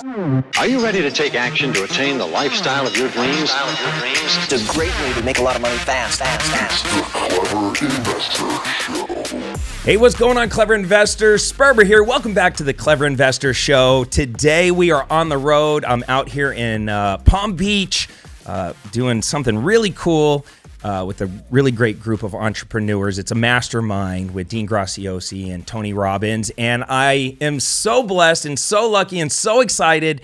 Are you ready to take action to attain the lifestyle of your dreams? It's a great way to make a lot of money fast. The Clever Investor Show. Hey, what's going on, Clever Investors? Sperber here. Welcome back to the Clever Investor Show. Today we are on the road. I'm out here in Palm Beach doing something really cool with a really great group of entrepreneurs. It's a mastermind with Dean Graciosi and Tony Robbins. And I am so blessed and so lucky and so excited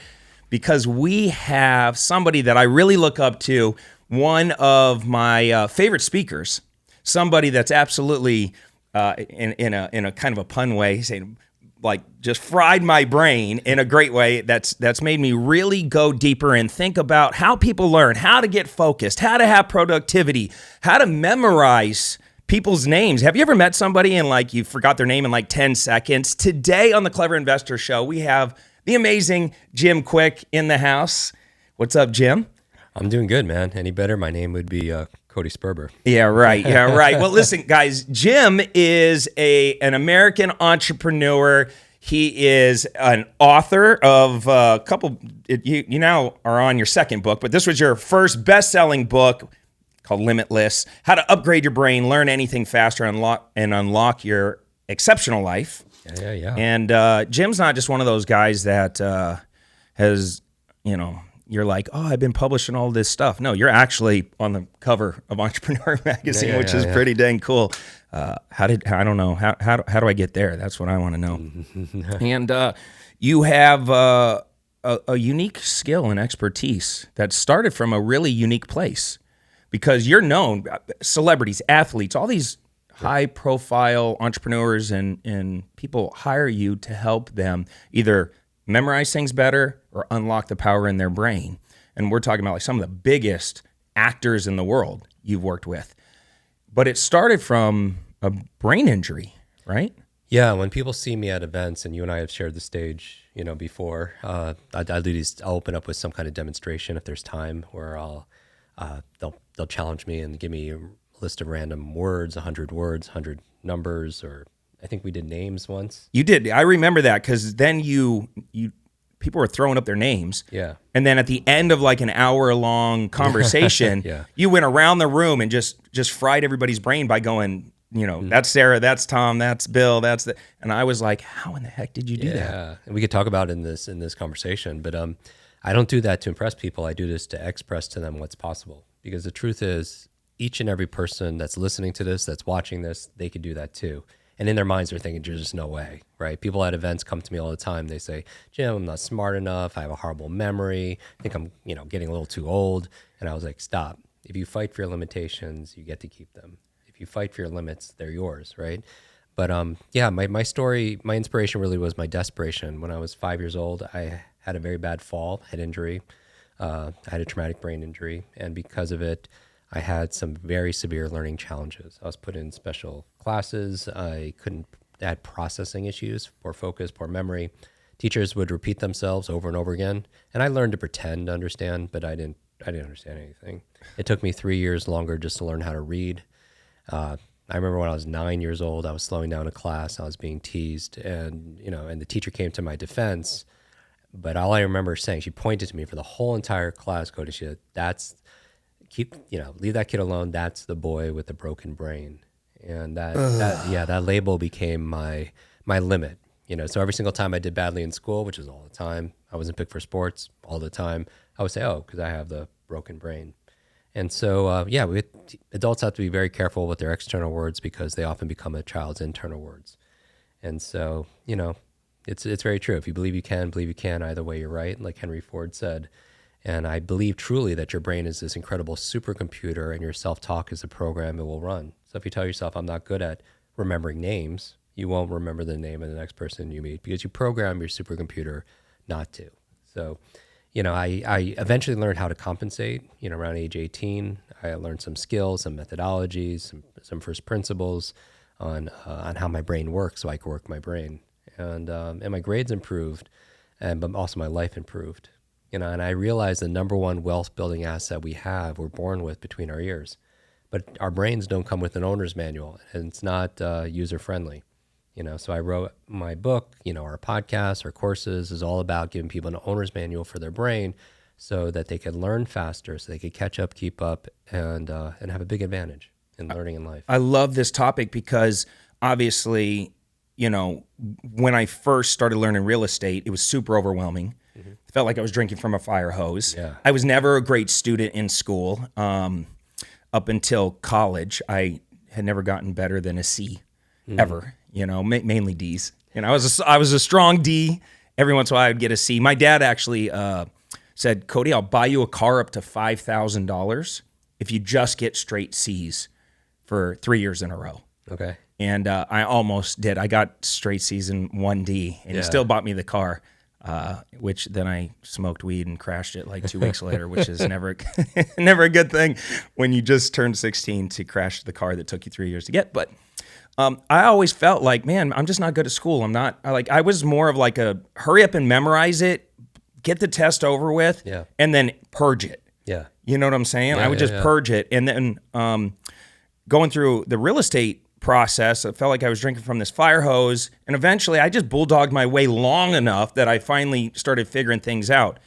because we have somebody that I really look up to, one of my favorite speakers, somebody that's absolutely, in a kind of a pun way, saying, like, just fried my brain in a great way. That's made me really go deeper and think about how people learn, how to get focused, how to have productivity, how to memorize people's names. Have you ever met somebody and like you forgot their name in like 10 seconds? Today on the Clever Investor Show, we have the amazing Jim Kwik in the house. What's up, Jim? I'm doing good, man. Any better? My name would be Cody Sperber. Yeah, right. Well, listen, guys, Jim is an American entrepreneur. He is an author of a couple. You now are on your second book, but this was your first best-selling book called Limitless: How to Upgrade Your Brain, Learn Anything Faster, Unlock Your Exceptional Life. Yeah. And Jim's not just one of those guys that has, you're like, oh, I've been publishing all this stuff. No, you're actually on the cover of Entrepreneur Magazine, which is pretty dang cool. How do I get there? That's what I want to know. And you have a unique skill and expertise that started from a really unique place because you're known, celebrities, athletes, all these high-profile entrepreneurs and people hire you to help them either memorize things better or unlock the power in their brain. And we're talking about like some of the biggest actors in the world you've worked with. But it started from a brain injury, right? Yeah, when people see me at events, and you and I have shared the stage, before, I'll open up with some kind of demonstration if there's time, where they'll challenge me and give me a list of random words, 100 words, 100 numbers, or I think we did names once. You did. I remember that because then people were throwing up their names. Yeah. And then at the end of like an hour-long conversation, you went around the room and just fried everybody's brain by going, that's Sarah, that's Tom, that's Bill, and I was like, how in the heck did you do that? Yeah, and we could talk about it in this conversation, but I don't do that to impress people. I do this to express to them what's possible, because the truth is, each and every person that's listening to this, that's watching this, they could do that too. And in their minds, they're thinking, there's just no way, right? People at events come to me all the time. They say, Jim, I'm not smart enough. I have a horrible memory. I think I'm, getting a little too old. And I was like, stop. If you fight for your limitations, you get to keep them. If you fight for your limits, they're yours, right? But my story, my inspiration really was my desperation. When I was 5 years old, I had a very bad fall, head injury. I had a traumatic brain injury. And because of it, I had some very severe learning challenges. I was put in special classes. I had processing issues, poor focus, poor memory. Teachers would repeat themselves over and over again. And I learned to pretend to understand, but I didn't understand anything. It took me 3 years longer just to learn how to read. I remember when I was 9 years old, I was slowing down a class. I was being teased, and the teacher came to my defense. But all I remember saying, she pointed to me for the whole entire class, Cody. She said, leave that kid alone. That's the boy with the broken brain. And that label became my limit. So every single time I did badly in school, which is all the time, I wasn't picked for sports all the time, I would say, because I have the broken brain. And so, adults have to be very careful with their external words because they often become a child's internal words. And so, it's very true. If you believe you can, either way you're right, like Henry Ford said. And I believe truly that your brain is this incredible supercomputer and your self-talk is the program it will run. So if you tell yourself, I'm not good at remembering names, you won't remember the name of the next person you meet because you program your supercomputer not to. So, I eventually learned how to compensate, around age 18. I learned some skills, some methodologies, some first principles on how my brain works so I could work my brain. And my grades improved, but also my life improved. And I realized the number one wealth building asset we have, we're born with between our ears. But our brains don't come with an owner's manual, and it's not user friendly. So I wrote my book, our podcast, our courses is all about giving people an owner's manual for their brain so that they could learn faster, so they could catch up, keep up, and have a big advantage in learning in life. I love this topic because obviously, when I first started learning real estate, it was super overwhelming. It felt like I was drinking from a fire hose. Yeah. I was never a great student in school. Up until college, I had never gotten better than a C ever, mainly D's. I was a strong D. Every once in a while I'd get a C. My dad actually said, Cody, I'll buy you a car up to $5,000 if you just get straight C's for 3 years in a row. Okay. And I almost did. I got straight C's and 1D, and he still bought me the car, which then I smoked weed and crashed it like 2 weeks later, which is never a good thing when you just turned 16 to crash the car that took you 3 years to get. But I always felt like, man, I'm just not good at school. I was more of like a hurry up and memorize it, get the test over with, and then purge it. Yeah. You know what I'm saying? I would just purge it. And then going through the real estate process, I felt like I was drinking from this fire hose. And eventually I just bulldogged my way long enough that I finally started figuring things out.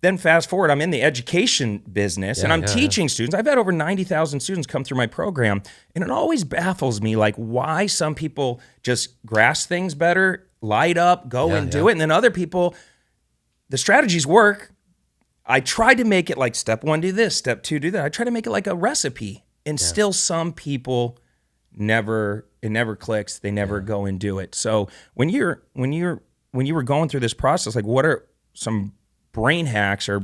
Then fast forward, I'm in the education business and I'm teaching students. I've had over 90,000 students come through my program. And it always baffles me, like why some people just grasp things better, light up, go and do it. And then other people, the strategies work. I tried to make it like step 1, do this, step 2, do that. I try to make it like a recipe. And still some people it never clicks. They never go and do it. So when you were going through this process, like what are some brain hacks or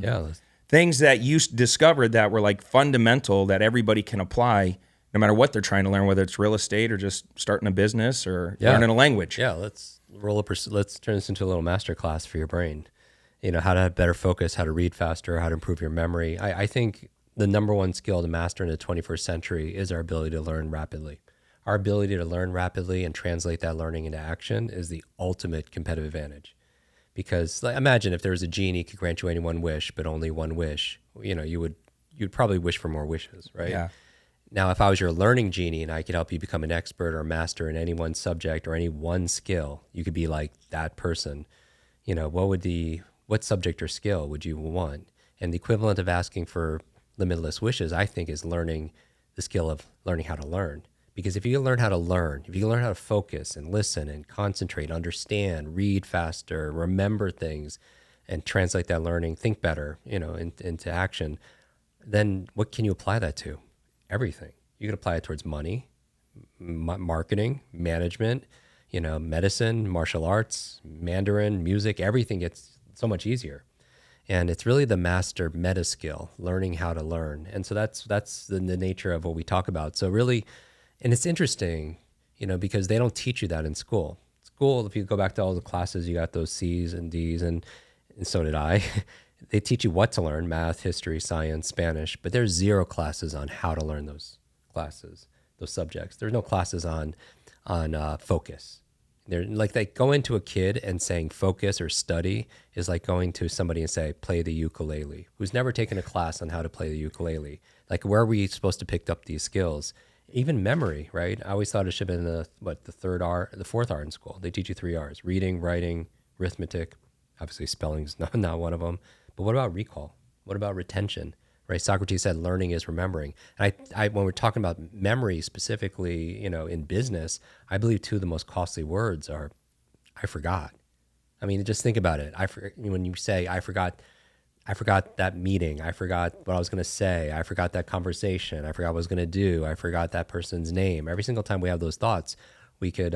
things that you discovered that were like fundamental that everybody can apply no matter what they're trying to learn, whether it's real estate or just starting a business or learning a language? Yeah, let's turn this into a little masterclass for your brain. How to have better focus, how to read faster, how to improve your memory. I think the number one skill to master in the 21st century is our ability to learn rapidly. Our ability to learn rapidly and translate that learning into action is the ultimate competitive advantage. Because imagine if there was a genie could grant you any one wish, but only one wish, you'd probably wish for more wishes, right? Yeah. Now, if I was your learning genie and I could help you become an expert or a master in any one subject or any one skill, you could be like that person. What subject or skill would you want? And the equivalent of asking for limitless wishes, I think, is learning the skill of learning how to learn. Because if you can learn how to learn, if you can learn how to focus and listen and concentrate, understand, read faster, remember things, and translate that learning, think better, into action, then what can you apply that to? Everything. You can apply it towards money, marketing, management, medicine, martial arts, Mandarin, music, everything gets so much easier. And it's really the master meta skill, learning how to learn. And so that's the nature of what we talk about. So really, and it's interesting, because they don't teach you that in school. School, if you go back to all the classes, you got those C's and D's, and so did I. They teach you what to learn, math, history, science, Spanish, but there's 0 classes on how to learn those classes, those subjects. There's no classes on focus. They're like going to a kid and saying focus or study is like going to somebody and say, play the ukulele, who's never taken a class on how to play the ukulele. Like, where are we supposed to pick up these skills? Even memory, right? I always thought it should have been the fourth R in school. They teach you 3 R's: reading, writing, arithmetic. Obviously spelling's not one of them. But what about recall? What about retention? Right? Socrates said learning is remembering. And I when we're talking about memory specifically, in business, I believe 2 of the most costly words are, I forgot. I mean, just think about it. When you say, I forgot that meeting, I forgot what I was going to say, I forgot that conversation, I forgot what I was going to do, I forgot that person's name. Every single time we have those thoughts, we could,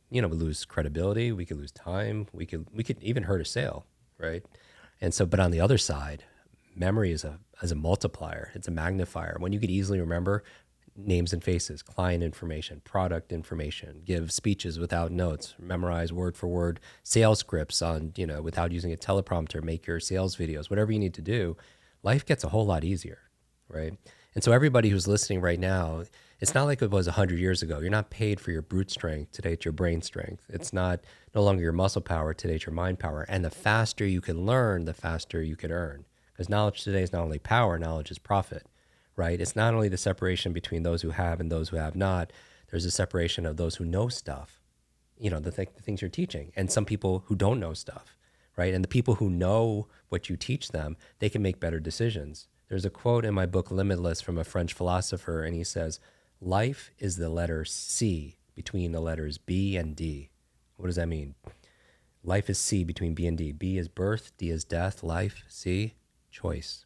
we lose credibility, we could lose time, we could even hurt a sale, right? And so, but on the other side, memory is a multiplier. It's a magnifier. When you could easily remember names and faces, client information, product information, give speeches without notes, memorize word for word sales scripts on, without using a teleprompter, make your sales videos, whatever you need to do, life gets a whole lot easier, right? And so everybody who's listening right now, it's not like it was 100 years ago. You're not paid for your brute strength. Today it's your brain strength. It's no longer your muscle power. Today it's your mind power. And the faster you can learn, the faster you can earn. Because knowledge today is not only power, knowledge is profit, right? It's not only the separation between those who have and those who have not. There's a separation of those who know stuff the things you're teaching, and some people who don't know stuff, right? And the people who know what you teach them, they can make better decisions. There's a quote in my book, Limitless, from a French philosopher, and he says, life is the letter C between the letters B and D. What does that mean? Life is C between B and D. B is birth, D is death, life, C, choice.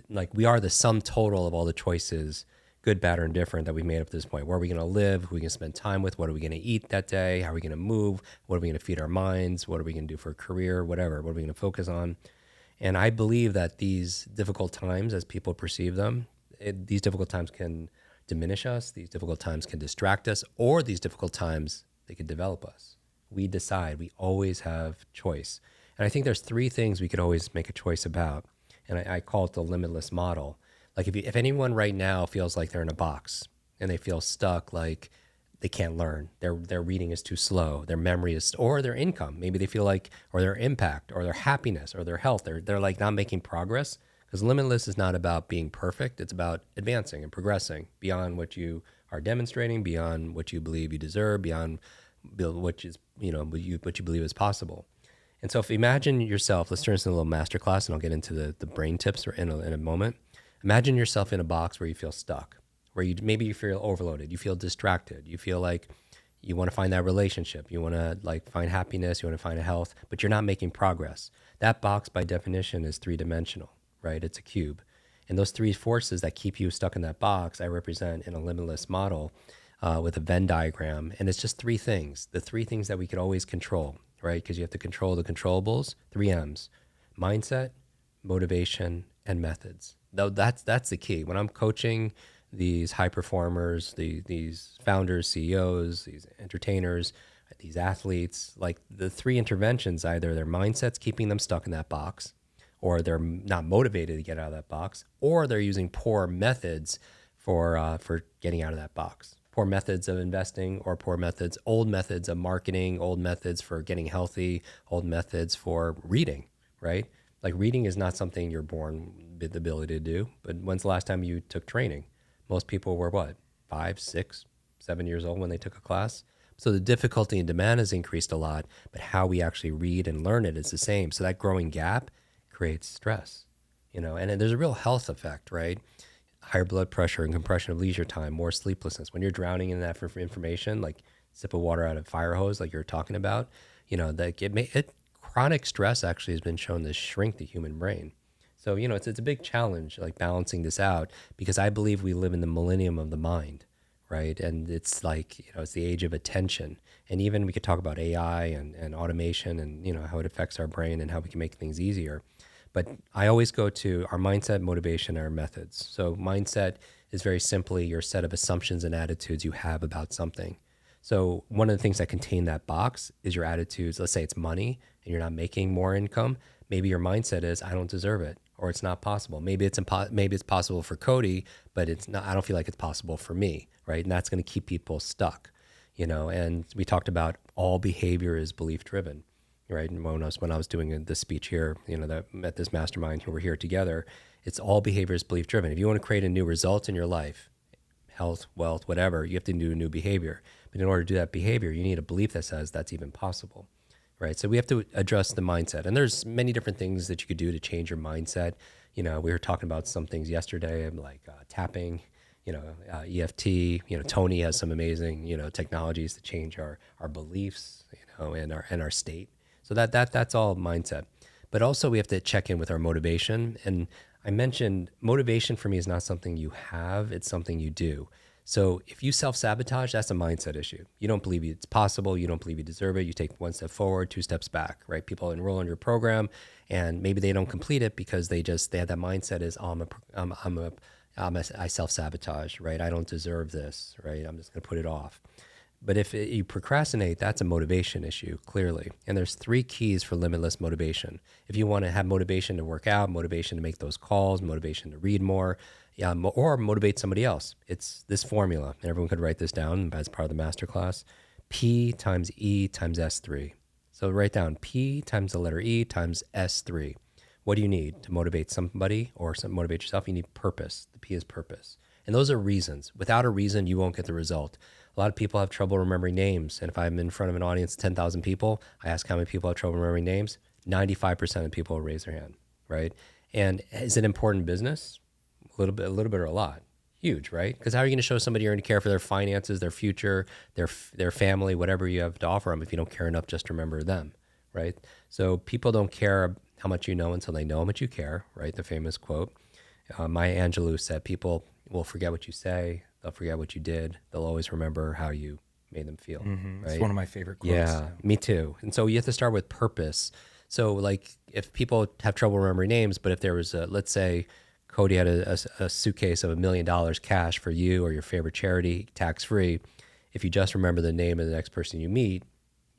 Like we are the sum total of all the choices, good, bad, or indifferent, that we've made up to this point. Where are we going to live? Who are we going to spend time with? What are we going to eat that day? How are we going to move? What are we going to feed our minds? What are we going to do for a career? Whatever. What are we going to focus on? And I believe that these difficult times, as people perceive them, these difficult times can diminish us. These difficult times can distract us, or these difficult times, they can develop us. We decide. We always have choice. And I think there's three things we could always make a choice about. And I call it the limitless model. Like if anyone right now feels like they're in a box and they feel stuck, like they can't learn, their reading is too slow, their memory is, or their income, maybe they feel like, or their impact, or their happiness, or their health, they're like not making progress. Because limitless is not about being perfect. It's about advancing and progressing beyond what you are demonstrating, beyond what you believe you deserve, beyond what is, what you believe is possible. And so if imagine yourself, let's turn this into a little masterclass, and I'll get into the brain tips in a moment. Imagine yourself in a box where you feel stuck, where maybe you feel overloaded, you feel distracted, you feel like you want to find that relationship, you want to like find happiness, you want to find a health, but you're not making progress. That box by definition is three-dimensional, right? It's a cube. And those three forces that keep you stuck in that box, I represent in a limitless model with a Venn diagram. And it's just three things, the three things that we could always control, right? Because you have to control the controllables, 3 M's, mindset, motivation, and methods. Though that's the key. When I'm coaching these high performers, these founders, CEOs, these entertainers, these athletes, like the three interventions, either their mindset's keeping them stuck in that box, or they're not motivated to get out of that box, or they're using poor methods for getting out of that box. Poor methods of investing, or poor methods, old methods of marketing, old methods for getting healthy, old methods for reading, right? Like reading is not something you're born with the ability to do, but when's the last time you took training? Most people were 5, 6, 7 years old when they took a class. So the difficulty and demand has increased a lot, but how we actually read and learn it is the same. So that growing gap creates stress, and there's a real health effect, right? Higher blood pressure and compression of leisure time, more sleeplessness. When you're drowning in that for information, like sip of water out of a fire hose, like you're talking about, chronic stress actually has been shown to shrink the human brain. So, it's a big challenge, like balancing this out, because I believe we live in the millennium of the mind, right? And it's like, it's the age of attention. And even we could talk about AI and automation and, how it affects our brain and how we can make things easier. But I always go to our mindset, motivation, and our methods. So mindset is very simply your set of assumptions and attitudes you have about something. So one of the things that contain that box is your attitudes. Let's say it's money and you're not making more income. Maybe your mindset is, I don't deserve it, or it's not possible. Maybe it's possible for Cody, but it's not. I don't feel like it's possible for me, right? And that's going to keep people stuck, And we talked about all behavior is belief driven, right? And when I was doing this speech here, that at this mastermind here, we're here together. It's all behavior is belief driven. If you want to create a new result in your life, health, wealth, whatever, you have to do a new behavior. But in order to do that behavior, you need a belief that says that's even possible, right? So we have to address the mindset. And there's many different things that you could do to change your mindset. We were talking about some things yesterday, like tapping, EFT. Tony has some amazing, technologies to change our beliefs, and our state. So that's all mindset. But also we have to check in with our motivation. And I mentioned motivation for me is not something you have, it's something you do. So if you self-sabotage, that's a mindset issue. You don't believe it's possible. You don't believe you deserve it. You take 1 step forward, 2 steps back, right? People enroll in your program and maybe they don't complete it because they have that mindset is, I self-sabotage, right? I don't deserve this, right? I'm just going to put it off. But if you procrastinate, that's a motivation issue, clearly. And there's 3 keys for limitless motivation. If you want to have motivation to work out, motivation to make those calls, motivation to read more, or motivate somebody else, it's this formula. And everyone could write this down as part of the masterclass. P times E times S3. So write down P times the letter E times S3. What do you need to motivate somebody or motivate yourself? You need purpose. The P is purpose. And those are reasons. Without a reason, you won't get the result. A lot of people have trouble remembering names. And if I'm in front of an audience of 10,000 people, I ask how many people have trouble remembering names. 95% of people will raise their hand, right? And is it important business? A little bit or a lot. Huge, right? Because how are you going to show somebody you're going to care for their finances, their future, their family, whatever you have to offer them if you don't care enough just to remember them, right? So people don't care how much you know until they know how much you care, right? The famous quote. Maya Angelou said, people will forget what you say, they'll forget what you did, they'll always remember how you made them feel, right? It's one of my favorite quotes. Yeah, me too. And so you have to start with purpose. So like if people have trouble remembering names, but if there was let's say Cody had a suitcase of $1 million cash for you or your favorite charity, tax-free. If you just remember the name of the next person you meet,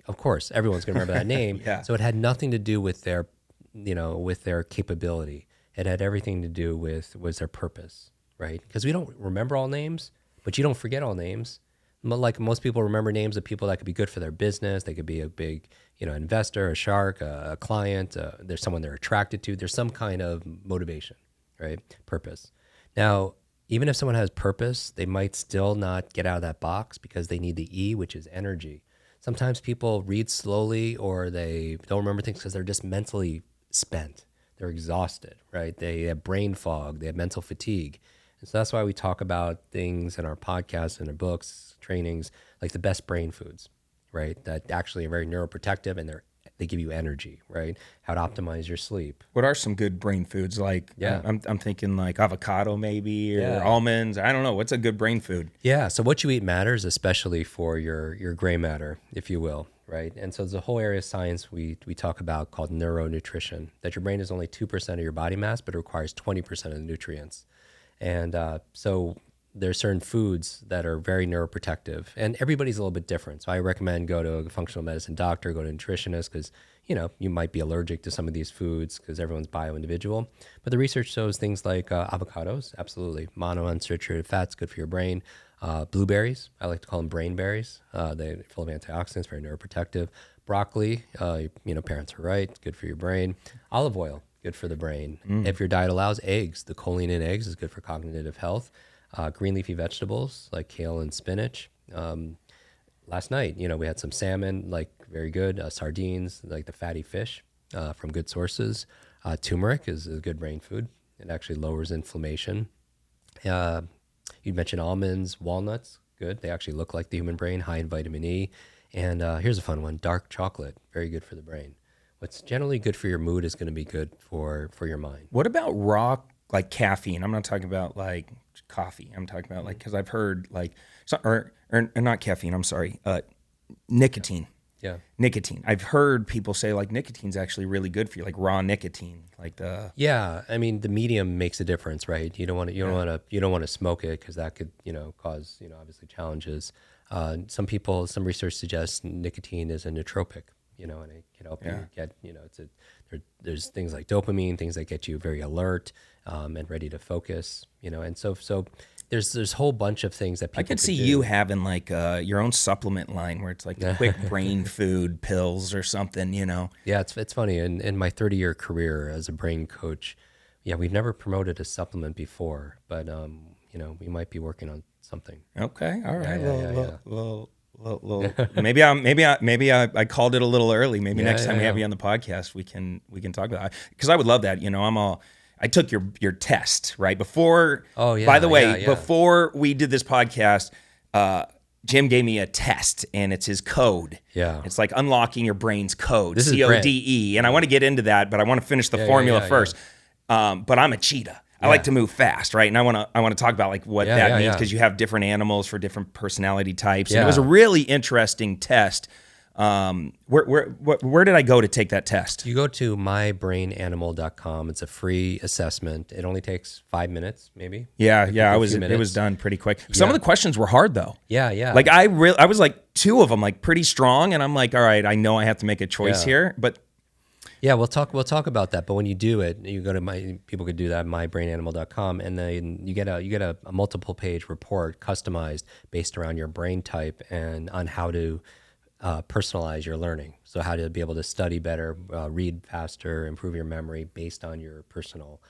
of course, everyone's going to remember that name. Yeah. So it had nothing to do with their, with their capability. It had everything to do with was their purpose, right? Because we don't remember all names, but you don't forget all names. Like most people remember names of people that could be good for their business. They could be a big, investor, a shark, a client. There's someone they're attracted to. There's some kind of motivation. Right? Purpose. Now, even if someone has purpose, they might still not get out of that box because they need the E, which is energy. Sometimes people read slowly or they don't remember things because they're just mentally spent. They're exhausted, right? They have brain fog, they have mental fatigue. And so that's why we talk about things in our podcasts and our books, trainings, like the best brain foods, right? That actually are very neuroprotective and they give you energy, right? How to optimize your sleep. What are some good brain foods? Like, I'm thinking like avocado maybe or almonds. I don't know. What's a good brain food? Yeah. So what you eat matters, especially for your gray matter, if you will, right? And so there's a whole area of science we talk about called neuronutrition, that your brain is only 2% of your body mass, but it requires 20% of the nutrients. And so there's certain foods that are very neuroprotective, and everybody's a little bit different. So I recommend go to a functional medicine doctor, go to a nutritionist, because you might be allergic to some of these foods because everyone's bio-individual. But the research shows things like avocados, absolutely, monounsaturated fats, good for your brain. Blueberries, I like to call them brain berries. They're full of antioxidants, very neuroprotective. Broccoli, parents are right, good for your brain. Olive oil, good for the brain. If your diet allows, eggs, the choline in eggs is good for cognitive health. Green leafy vegetables like kale and spinach. Last night, we had some salmon, like very good. Sardines, like the fatty fish from good sources. Turmeric is a good brain food. It actually lowers inflammation. You mentioned almonds, walnuts, good. They actually look like the human brain, high in vitamin E. And here's a fun one, dark chocolate, very good for the brain. What's generally good for your mood is going to be good for your mind. What about raw, like caffeine? I'm not talking about like coffee. I'm talking about like, because I've heard like, or not caffeine, I'm sorry, nicotine. Yeah. Nicotine. I've heard people say like nicotine's actually really good for you, like raw nicotine, like the. Yeah, I mean the medium makes a difference, right? You don't want to smoke it because that could cause obviously challenges. Some research suggests nicotine is a nootropic, and it can help you get there's things like dopamine, things that get you very alert and ready to focus, and so there's a whole bunch of things that people I could see you having like your own supplement line where it's like the quick brain food pills or something, Yeah, it's funny. In my 30-year career as a brain coach, we've never promoted a supplement before, but we might be working on something. Okay, all right. Well, maybe I called it a little early. Maybe next time we have you on the podcast, we can talk about it. Because I would love that. I took your test right before. Oh yeah. By the way, before we did this podcast, Jim gave me a test, and it's his code. Yeah. It's like unlocking your brain's code. This is CODE, and I want to get into that, but I want to finish the formula first. But I'm a cheetah. I like to move fast, right? And I want to talk about like what that means because you have different animals for different personality types. And it was a really interesting test. Where did I go to take that test? You go to mybrainanimal.com. It's a free assessment. It only takes 5 minutes, maybe. Yeah. It was done pretty quick. Some of the questions were hard though. Yeah. Like I was like 2 of them like pretty strong, and I'm like, all right, I know I have to make a choice here, but. Yeah, we'll talk about that. But when you do it, you go to people could do that, mybrainanimal.com, and then you get a multiple page report customized based around your brain type and on how to personalize your learning. So how to be able to study better, read faster, improve your memory based on your personal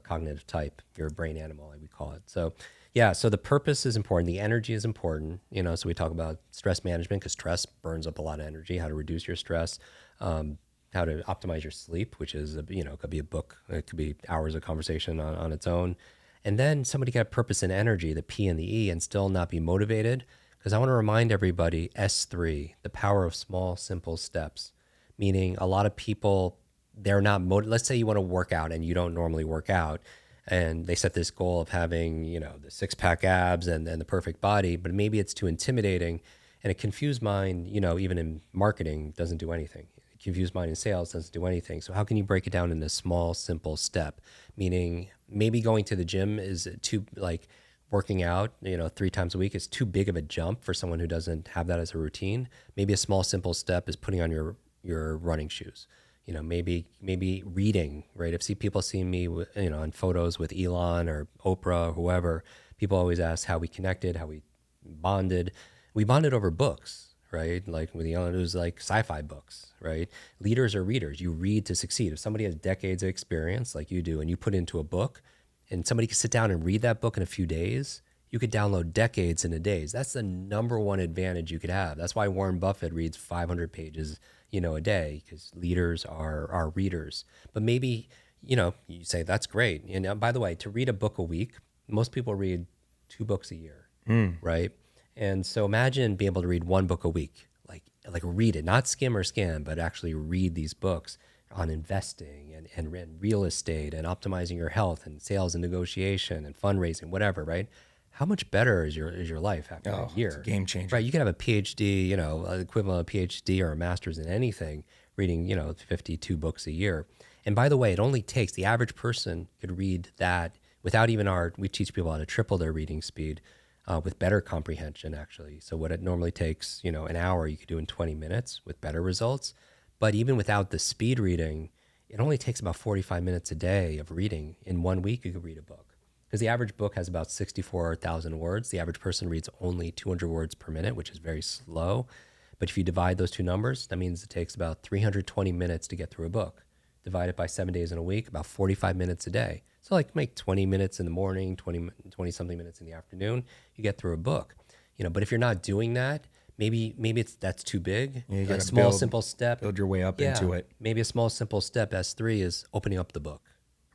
cognitive type, your brain animal, like we call it. So Yeah, so the purpose is important. The energy is important. So we talk about stress management because stress burns up a lot of energy. How to reduce your stress, how to optimize your sleep, which is it could be a book, it could be hours of conversation on its own, and then somebody got purpose and energy, the P and the E, and still not be motivated. Because I want to remind everybody, S3, the power of small, simple steps. Meaning, a lot of people, they're not let's say you want to work out and you don't normally work out, and they set this goal of having, the 6-pack abs and the perfect body, but maybe it's too intimidating, and a confused mind, even in marketing, doesn't do anything. A confused mind in sales doesn't do anything. So how can you break it down into a small, simple step? Meaning, maybe going to the gym is too, working out, 3 times a week is too big of a jump for someone who doesn't have that as a routine. Maybe a small, simple step is putting on your running shoes. Maybe reading, right? If people see me, on photos with Elon or Oprah or whoever, people always ask how we connected, how we bonded. We bonded over books, right? Like with Elon, it was like sci-fi books, right? Leaders are readers. You read to succeed. If somebody has decades of experience like you do, and you put into a book, and somebody can sit down and read that book in a few days, you could download decades in a day. That's the number one advantage you could have. That's why Warren Buffett reads 500 pages a day, because leaders are readers. But maybe, you say that's great. And by the way, to read a book a week, most people read 2 books a year, right? And so imagine being able to read 1 book a week, like read it, not skim or scan, but actually read these books on investing and real estate and optimizing your health and sales and negotiation and fundraising, whatever, right? How much better is your life after a year? It's a game changer. Right. You could have a PhD, equivalent of a PhD or a master's in anything, reading, 52 books a year. And by the way, it only takes, the average person could read that without even we teach people how to triple their reading speed with better comprehension, actually. So what it normally takes, an hour, you could do in 20 minutes with better results. But even without the speed reading, it only takes about 45 minutes a day of reading. In 1 week, you could read a book. Because the average book has about 64,000 words. The average person reads only 200 words per minute, which is very slow. But if you divide those two numbers, that means it takes about 320 minutes to get through a book. Divide it by 7 days in a week, about 45 minutes a day. So make 20 minutes in the morning, 20 something minutes in the afternoon, you get through a book. But if you're not doing that, maybe that's too big. You a small, simple step. Build your way up into it. Maybe a small, simple step, S3, is opening up the book.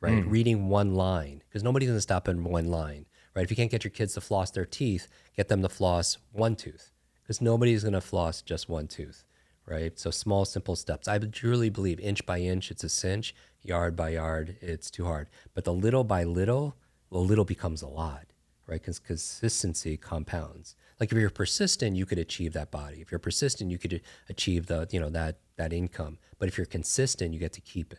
Right? Reading 1 line, because nobody's going to stop in 1 line, right? If you can't get your kids to floss their teeth, get them to floss 1 tooth, because nobody's going to floss just 1 tooth, right? So small, simple steps. I truly believe inch by inch, it's a cinch. Yard by yard, it's too hard. But the little by little, the little becomes a lot, right? Because consistency compounds. Like if you're persistent, you could achieve that body. If you're persistent, you could achieve that income. But if you're consistent, you get to keep it.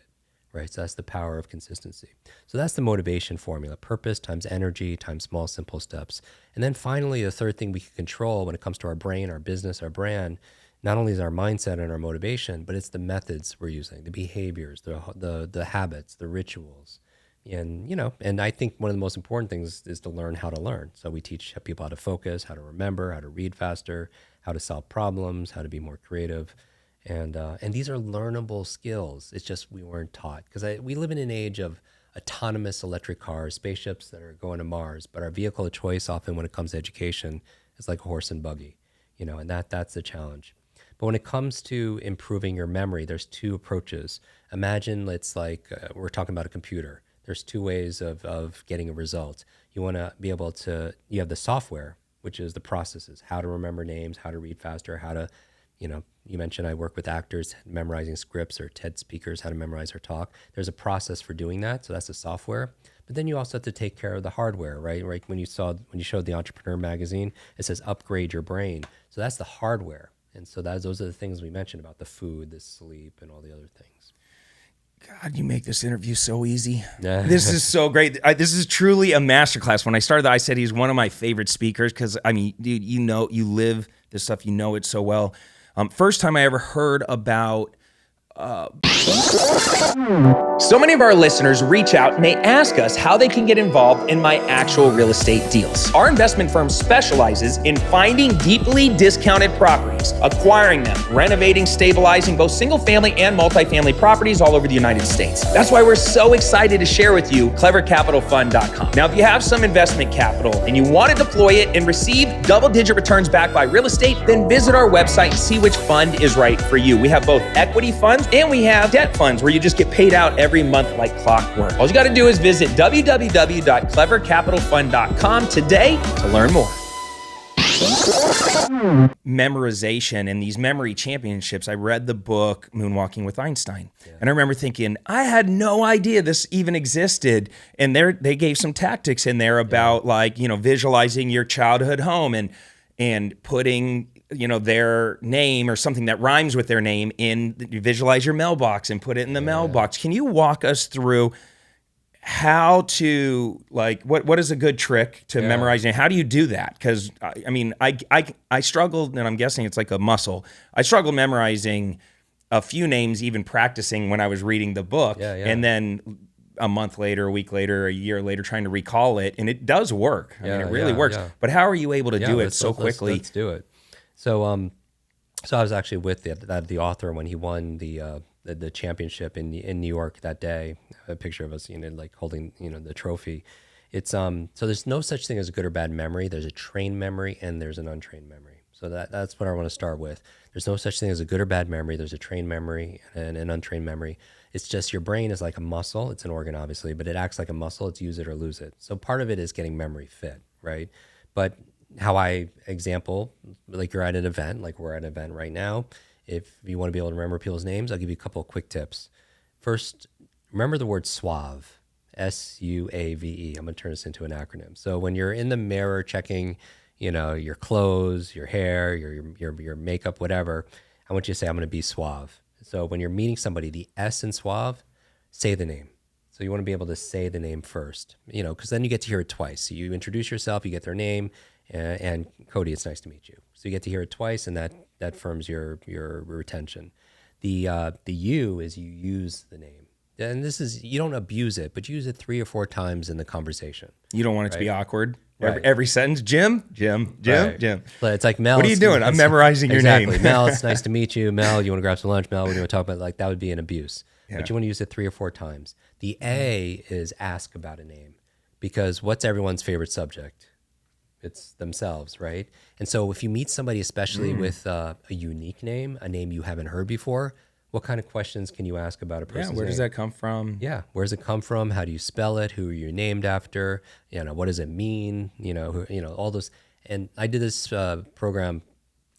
Right, so that's the power of consistency. So that's the motivation formula: purpose times energy times small, simple steps. And then finally, the third thing we can control when it comes to our brain, our business, our brand, not only is our mindset and our motivation, but it's the methods we're using, the behaviors, the habits, the rituals. And I think one of the most important things is to learn how to learn. So we teach people how to focus, how to remember, how to read faster, how to solve problems, how to be more creative. And these are learnable skills. It's just we weren't taught, because we live in an age of autonomous electric cars, spaceships that are going to Mars. But our vehicle of choice often when it comes to education is like a horse and buggy, and that's the challenge. But when it comes to improving your memory, there's 2 approaches. Imagine it's like we're talking about a computer. There's 2 ways of getting a result. You want to be able to, you have the software, which is the processes, how to remember names, how to read faster, how to, you mentioned I work with actors memorizing scripts, or TED speakers, how to memorize or talk. There's a process for doing that. So that's the software. But then you also have to take care of the hardware, right? Right. When you showed the Entrepreneur magazine, it says upgrade your brain. So that's the hardware. And so those are the things we mentioned about the food, the sleep, and all the other things. God, you make this interview so easy. Yeah. This is so great. This is truly a masterclass. When I started, I said he's one of my favorite speakers because, I mean, dude, you live this stuff. You know it so well. First time I ever heard about So many of our listeners reach out and they ask us how they can get involved in my actual real estate deals. Our investment firm specializes in finding deeply discounted properties, acquiring them, renovating, stabilizing both single-family and multifamily properties all over the United States. That's why we're so excited to share with you clevercapitalfund.com. Now, if you have some investment capital and you want to deploy it and receive double-digit returns backed by real estate, then visit our website and see which fund is right for you. We have both equity funds and we have debt funds where you just get paid out every month like clockwork. All you got to do is visit www.clevercapitalfund.com today to learn more. Memorization and these memory championships. I read the book Moonwalking with Einstein, and I remember thinking, I had no idea this even existed. And they gave some tactics in there about visualizing your childhood home and putting their name or something that rhymes with their name you visualize your mailbox and put it in the mailbox. Can you walk us through how to what is a good trick to memorizing? How do you do that? Because I struggled, and I'm guessing it's like a muscle. I struggled memorizing a few names, even practicing when I was reading the book, and then a month later, a week later, a year later, trying to recall it, and it does work. I mean, it really works. Yeah. But how are you able to do it so quickly? Let's do it. So I was actually with the author when he won the championship in New York that day. A picture of us, holding the trophy. It's so there's no such thing as a good or bad memory. There's a trained memory and there's an untrained memory. So that's what I want to start with. There's no such thing as a good or bad memory. There's a trained memory and an untrained memory. It's just your brain is like a muscle. It's an organ, obviously, but it acts like a muscle. It's use it or lose it. So part of it is getting memory fit, right? But how I example, like you're at an event, like we're at an event right now. If you want to be able to remember people's names, I'll give you a couple of quick tips. First, remember the word suave, S-U-A-V-E. I'm going to turn this into an acronym. So when you're in the mirror checking, your clothes, your hair, your makeup, whatever, I want you to say, I'm going to be suave. So when you're meeting somebody, the S in suave, say the name. So you want to be able to say the name first, because then you get to hear it twice. So you introduce yourself, you get their name, and Cody, it's nice to meet you. So you get to hear it twice, and that firms your retention. The U is you use the name. And this is, you don't abuse it, but use it 3 or 4 times in the conversation. You don't want it to be awkward. Right. Every sentence, Jim. But it's like, Mel. What are you doing? I'm memorizing your name. Mel, it's nice to meet you. Mel, you want to grab some lunch? Mel, what do you want to talk about? That would be an abuse. Yeah. But you want to use it 3 or 4 times. The A is ask about a name, because what's everyone's favorite subject? It's themselves, right? And so if you meet somebody, especially with a unique name, a name you haven't heard before, what kind of questions can you ask about a person's name? Where does that come from? Yeah, where does it come from? How do you spell it? Who are you named after? What does it mean? All those. And I did this program.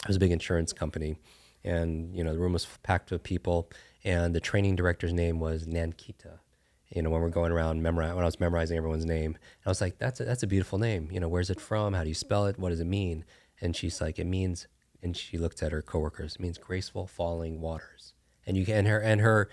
It was a big insurance company, and the room was packed with people, and the training director's name was Nankita. When we're going around when I was memorizing everyone's name, I was like, that's a beautiful name. Where's it from? How do you spell it? What does it mean? And she's like, it means, and she looked at her coworkers, it means graceful falling waters. And her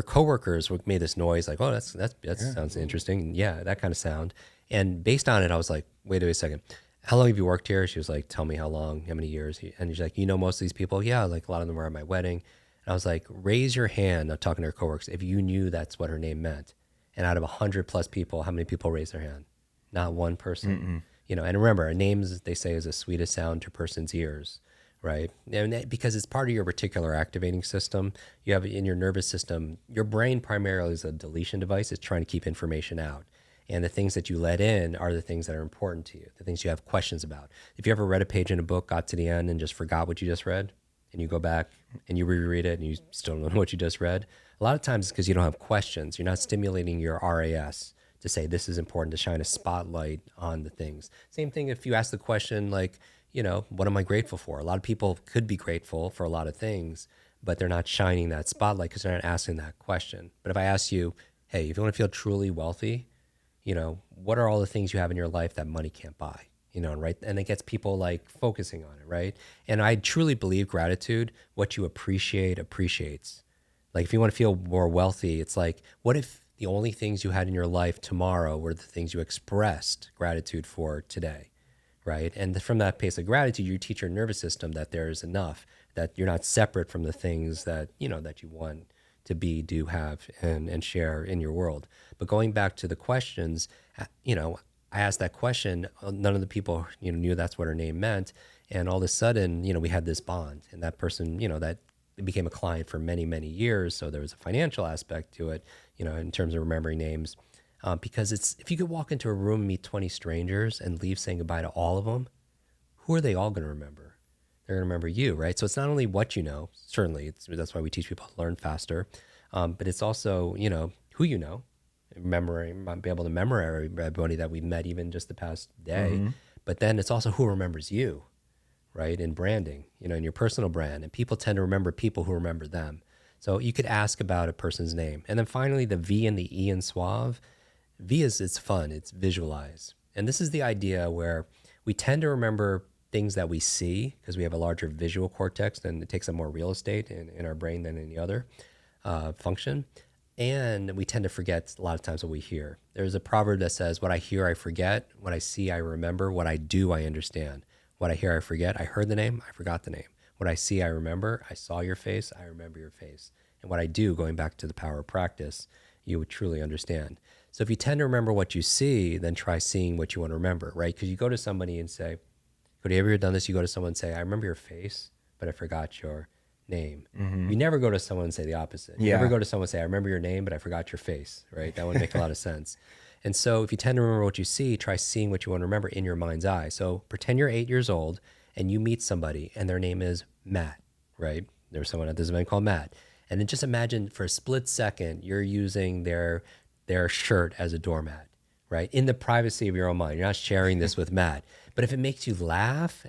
coworkers made this noise like, oh, that sounds interesting. Yeah, that kind of sound. And based on it, I was like, wait a second. How long have you worked here? She was like, tell me how long, how many years? And she's like, most of these people? Yeah, like a lot of them were at my wedding. And I was like, raise your hand, I'm talking to her coworkers, if you knew that's what her name meant. And out of 100+ people, how many people raised their hand? Not one person. And remember, a name, they say, is the sweetest sound to a person's ears, right? And because it's part of your reticular activating system. You have in your nervous system, your brain primarily is a deletion device. It's trying to keep information out. And the things that you let in are the things that are important to you, the things you have questions about. If you ever read a page in a book, got to the end, and just forgot what you just read, and you go back and you reread it and you still don't know what you just read, a lot of times it's because you don't have questions. You're not stimulating your RAS to say this is important, to shine a spotlight on the things. Same thing if you ask the question like, what am I grateful for? A lot of people could be grateful for a lot of things, but they're not shining that spotlight because they're not asking that question. But if I ask you, hey, if you want to feel truly wealthy, what are all the things you have in your life that money can't buy? Right? And it gets people like focusing on it, right? And I truly believe gratitude, what you appreciate, appreciates. Like if you want to feel more wealthy, it's like, what if the only things you had in your life tomorrow were the things you expressed gratitude for today, right? And from that place of gratitude, you teach your nervous system that there is enough, that you're not separate from the things that, that you want to be, do, have, and share in your world. But going back to the questions, I asked that question. None of the people, knew that's what her name meant. And all of a sudden, we had this bond, and that person, that became a client for many, many years. So there was a financial aspect to it, in terms of remembering names. Because if you could walk into a room and meet 20 strangers and leave saying goodbye to all of them, who are they all going to remember? They're going to remember you, right? So it's not only what you know, certainly, that's why we teach people to learn faster, but it's also, who you know, be able to memorize everybody that we've met even just the past day. But then it's also who remembers you, right? In branding, in your personal brand. And people tend to remember people who remember them. So you could ask about a person's name. And then finally, the V and the E in suave. V it's fun, it's visualize. And this is the idea where we tend to remember things that we see because we have a larger visual cortex and it takes up more real estate in our brain than any other function. And we tend to forget a lot of times what we hear. There's a proverb that says, what I hear, I forget. What I see, I remember. What I do, I understand. What I hear, I forget. I heard the name, I forgot the name. What I see, I remember. I saw your face, I remember your face. And what I do, going back to the power of practice, you would truly understand. So if you tend to remember what you see, then try seeing what you want to remember, right? Because you go to somebody and say, Cody, have you ever done this? You go to someone and say, I remember your face, but I forgot your name. You never go to someone and say the opposite. You never go to someone and say, I remember your name, but I forgot your face, right? That would make a lot of sense. And so if you tend to remember what you see, try seeing what you want to remember in your mind's eye. So pretend you're 8 years old and you meet somebody and their name is Matt, right? There's someone at this event called Matt. And then just imagine for a split second, you're using their shirt as a doormat, right? In the privacy of your own mind. You're not sharing this with Matt. But if it makes you laugh,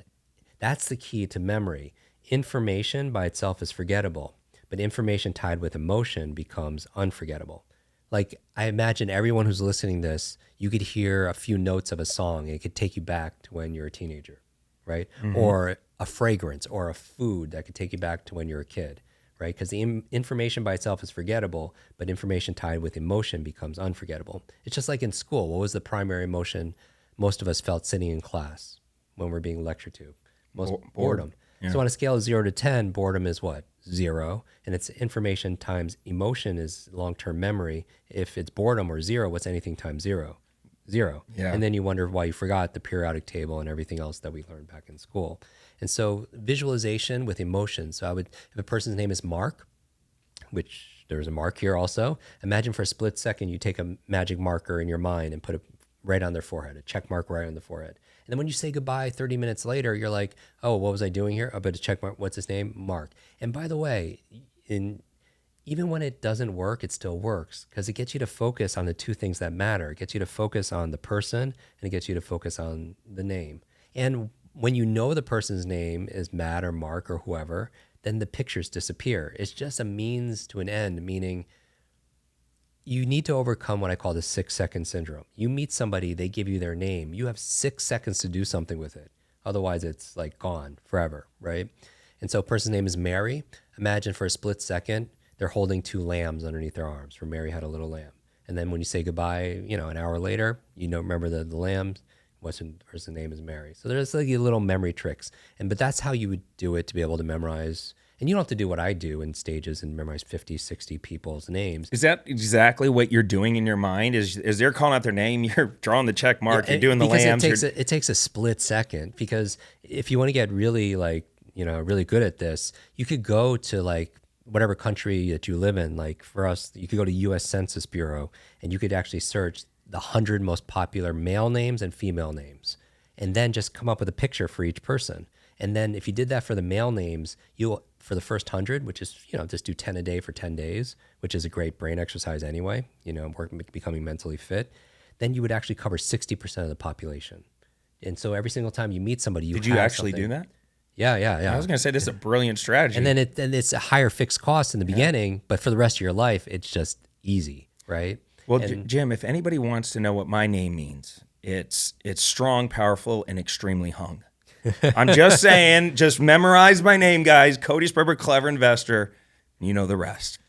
that's the key to memory. Information by itself is forgettable, but information tied with emotion becomes unforgettable. Like, I imagine everyone who's listening to this, you could hear a few notes of a song and it could take you back to when you're a teenager, right? Or a fragrance or a food that could take you back to when you're a kid, right? Because the information by itself is forgettable, but information tied with emotion becomes unforgettable. It's just like in school. What was the primary emotion most of us felt sitting in class when we're being lectured to? Boredom. Yeah. So on a scale of 0 to 10, boredom is what? 0. And it's information times emotion is long-term memory. If it's boredom or 0, what's anything times 0? 0. Yeah. And then you wonder why you forgot the periodic table and everything else that we learned back in school. And so visualization with emotion. So if a person's name is Mark, which there's a Mark here also, imagine for a split second you take a magic marker in your mind and put it right on their forehead, a check mark right on the forehead. And then when you say goodbye 30 minutes later, you're like, oh, what was I doing here? I better check mark. What's his name? Mark. And by the way, even when it doesn't work, it still works because it gets you to focus on the two things that matter. It gets you to focus on the person and it gets you to focus on the name. And when you know the person's name is Matt or Mark or whoever, then the pictures disappear. It's just a means to an end, meaning you need to overcome what I call the 6-second syndrome. You meet somebody, they give you their name. You have 6 seconds to do something with it. Otherwise, it's like gone forever, right? And so a person's name is Mary. Imagine for a split second, they're holding 2 lambs underneath their arms, for Mary had a little lamb. And then when you say goodbye, an hour later, you don't remember the lambs. The person's name is Mary. So there's like little memory tricks. But that's how you would do it to be able to memorize. And you don't have to do what I do in stages and memorize 50, 60 people's names. Is that exactly what you're doing in your mind? Is they're calling out their name, you're drawing the check mark, you're doing the lambs? It takes a split second because if you want to get really really good at this, you could go to like whatever country that you live in. Like for us, you could go to U.S. Census Bureau and you could actually search the 100 most popular male names and female names and then just come up with a picture for each person. And then if you did that for the male names, for the first 100, which is, just do 10 a day for 10 days, which is a great brain exercise anyway, becoming mentally fit, then you would actually cover 60% of the population. And so every single time you meet somebody, Did you actually do that? Yeah. I was going to say this is a brilliant strategy. And then it's a higher fixed cost in the beginning, but for the rest of your life, it's just easy, right? Well, Jim, if anybody wants to know what my name means, it's strong, powerful, and extremely hung. I'm just saying, just memorize my name, guys. Cody Sperber, Clever Investor. You know the rest.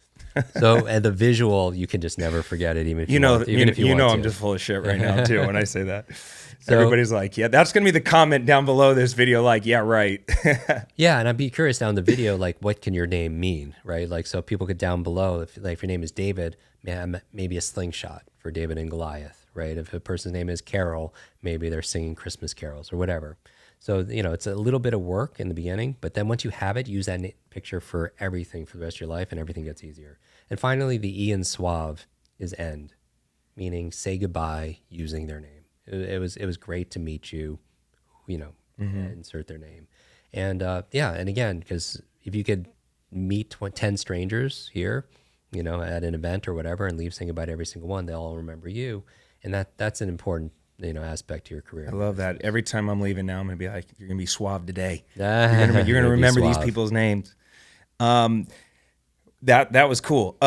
So, and the visual, you can just never forget it, even if you want, even if you want I'm to. just full of shit right now too when I say that. Everybody's like, yeah, that's gonna be the comment down below this video. Like, yeah, right. Yeah, and I'd be curious down the video, like, what can your name mean, right? Like, so people could down below, if your name is David, maybe a slingshot for David and Goliath, right? If a person's name is Carol, maybe they're singing Christmas carols or whatever. So, it's a little bit of work in the beginning, but then once you have it, use that picture for everything for the rest of your life, and everything gets easier. And finally, the E in suave is end, meaning say goodbye using their name. It was great to meet you, insert their name. And and again, because if you could meet 10 strangers here, at an event or whatever, and leave saying goodbye to every single one, they'll all remember you. And that's an important aspect to your career. I love that. Every time I'm leaving now, I'm gonna be like, you're gonna be suave today. You're gonna remember these people's names. That was cool.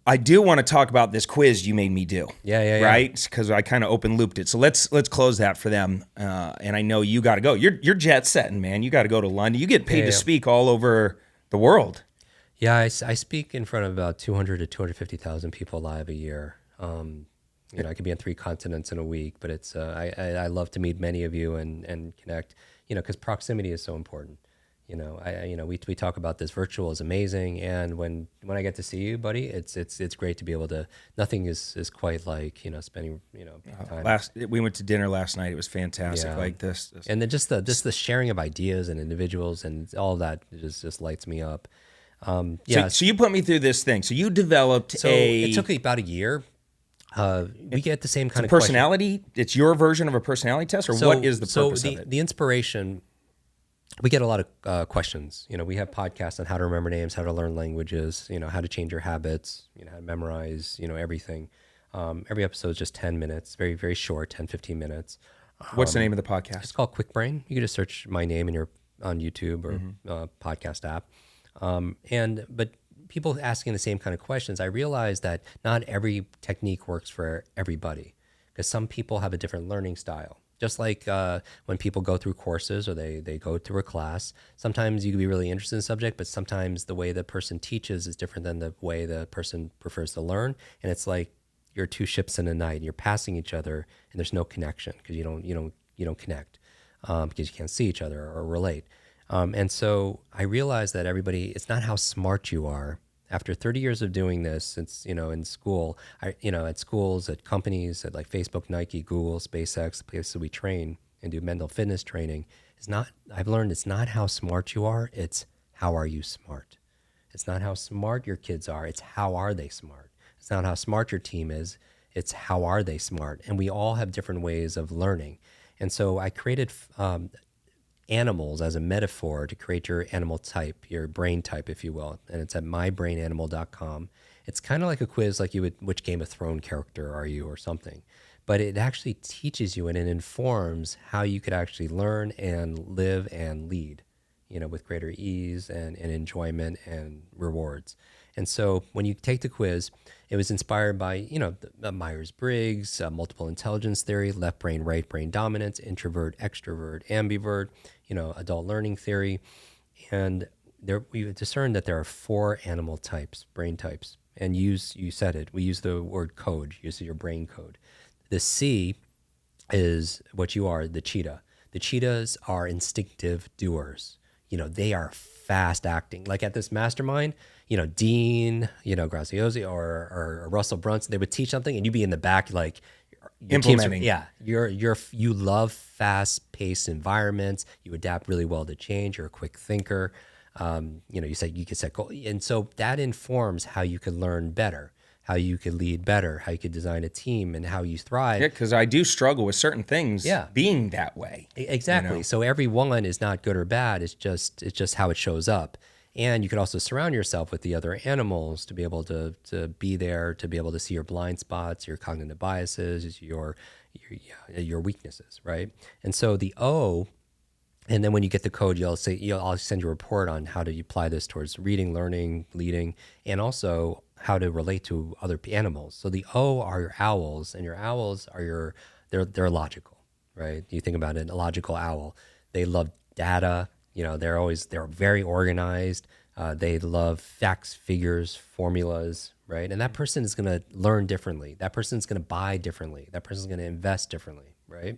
I do want to talk about this quiz you made me do. Yeah. Right? Because I kind of open looped it. So let's close that for them. And I know you got to go. You're jet setting, man. You got to go to London. You get paid to speak all over the world. Yeah, I speak in front of about 200 to 250,000 people live a year. I could be on 3 continents in a week, but it's I love to meet many of you and connect. Because proximity is so important. We talk about this. Virtual is amazing, and when I get to see you, buddy, it's great to be able to. Nothing is quite like spending time. We went to dinner last night. It was fantastic. Yeah. Like this, and then just the sharing of ideas and individuals and all that just lights me up. So you put me through this thing. So you developed it took me about a year. We get the same kind of personality. question. It's your version of a personality test, or what is the purpose of it? The inspiration. We get a lot of questions. We have podcasts on how to remember names, how to learn languages, how to change your habits, how to memorize, everything. Every episode is just 10 minutes, very, very short, 10, 15 minutes. What's the name of the podcast? It's called Kwik Brain. You can just search my name on YouTube or podcast app. But people asking the same kind of questions, I realize that not every technique works for everybody, because some people have a different learning style. Just like when people go through courses or they go through a class, sometimes you can be really interested in the subject, but sometimes the way the person teaches is different than the way the person prefers to learn. And it's like you're 2 ships in a night, and you're passing each other, and there's no connection because you don't connect because you can't see each other or relate. And so I realized that it's not how smart you are. After 30 years of doing this, since, in school, at schools, at companies, at like Facebook, Nike, Google, SpaceX, the places we train and do mental fitness training, I've learned it's not how smart you are, it's how are you smart. It's not how smart your kids are, it's how are they smart. It's not how smart your team is, it's how are they smart. And we all have different ways of learning. And so I created animals as a metaphor to create your animal type, your brain type, if you will. And it's at mybrainanimal.com. It's kind of like a quiz, like you would, which Game of Thrones character are you or something. But it actually teaches you and it informs how you could actually learn and live and lead, with greater ease and enjoyment and rewards. And so when you take the quiz, it was inspired by, the Myers-Briggs, multiple intelligence theory, left brain, right brain dominance, introvert, extrovert, ambivert, adult learning theory. And we discerned that there are 4 animal types, brain types. And you said it, we use the word code, you see your brain code. The C is what you are, the cheetah. The cheetahs are instinctive doers. They are fast acting. Like at this mastermind, Dean, Graziosi or Russell Brunson, they would teach something and you'd be in the back like implementing. You love fast-paced environments. You adapt really well to change. You're a quick thinker. You could set goals, and so that informs how you could learn better, how you could lead better, how you could design a team, and how you thrive. Yeah, because I do struggle with certain things being that way. Exactly. So every one is not good or bad. It's just how it shows up. And you could also surround yourself with the other animals to be able to be there, to be able to see your blind spots, your cognitive biases, your weaknesses, right? And so the O, and then when you get the code, I'll send you a report on how to apply this towards reading, learning, leading, and also how to relate to other animals. So the O are your owls, and your owls are they're logical, right? You think about it, a logical owl. They love data. They're very organized. They love facts, figures, formulas, right? And that person is going to learn differently. That person is going to buy differently. That person is going to invest differently, right?